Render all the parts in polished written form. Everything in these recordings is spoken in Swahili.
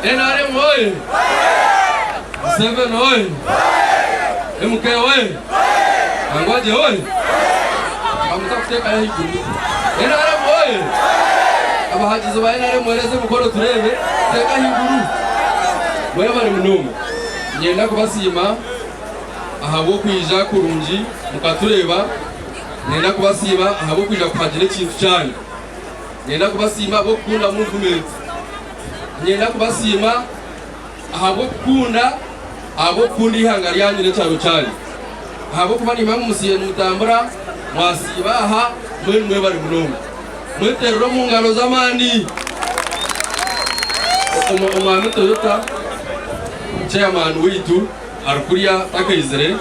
NRM oye! Seven oye! MK oye! Angoje oye! Amutafuteka hiki. NRM oye! Abahagizi ba NRM mweleze Mukoro turebe teka higuru. Mweba bari munuma. Nyenda kubasima ahabo kwija kurungi mukatureba. Nyenda kubasima ahabo kwija kuhagira ikintu cyane. Nyenda kubasima abo kukunda movement. Nyenda kubasima ahabo kukunda abo kundi ihanga ryanyu n'ecyaro cyane. Ahabo kuba ni mpamvu musiye mutambura mwasiba aha mwe bari munuma. Mwiterero mu ngalo z'amani. Umwami Toyota chairman witu arikuria takayizere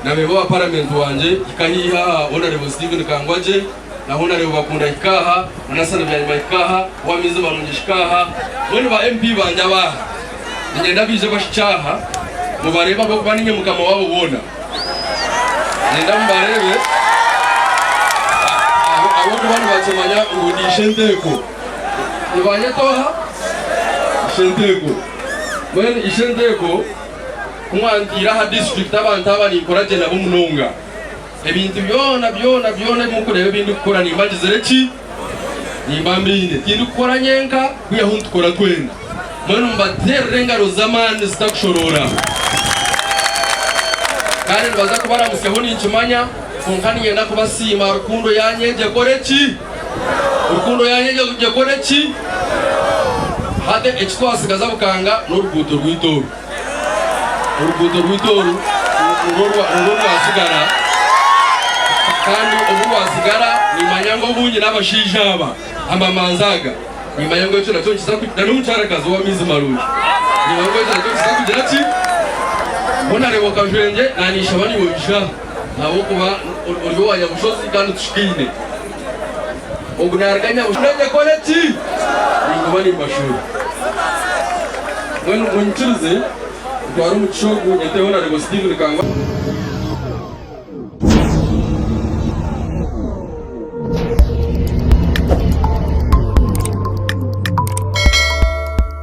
na bebo wa parliament wanje ikahiha honorable Steven Kangwaje na honorable bakunda ikaha na sana bya ikaha wa mizo barungishikaha bone ba MP banja ba ngenda bije bashicaha mubareba bo baninye mukama wabo bona ngenda mbarebe abo bana bacemanya ngudi Ishe Nteko nibanye toha Ishe Nteko mwene Ishe Nteko kumwandira ha district abantu abanikora na bumunonga ebintu byona mukurebe bindi gukora ni mbagizereki ni mbambine tindi gukora nyenka kuya huntu kora twenda mwene mbaterere ngaro zamani zitakushorora kandi baza kubara musyaho ni kimanya konkani yenda kubasima rukundo yanyeje koreki rukundo yanyeje koreki hate ekitwasigaza bukanga n'uruguto rw'itoro uruguto rw'itoro rwasigara kandi ubu wasigara ni manyango bunyi n'abashijaba amamanzaga ni manyango cyo nacyo kizakugira n'umucarakazi wa mizi maruji ni manyango cyo nacyo kizakugira ati bona rebo kajenge nanisha bani woisha nabo kuba uryo wanya bushozi kandi tushikine ogunarganya ushaje koleti ingobani mashuri mwenu mwenchuze twari umucogo nyeteho na rebo Steven Kangwa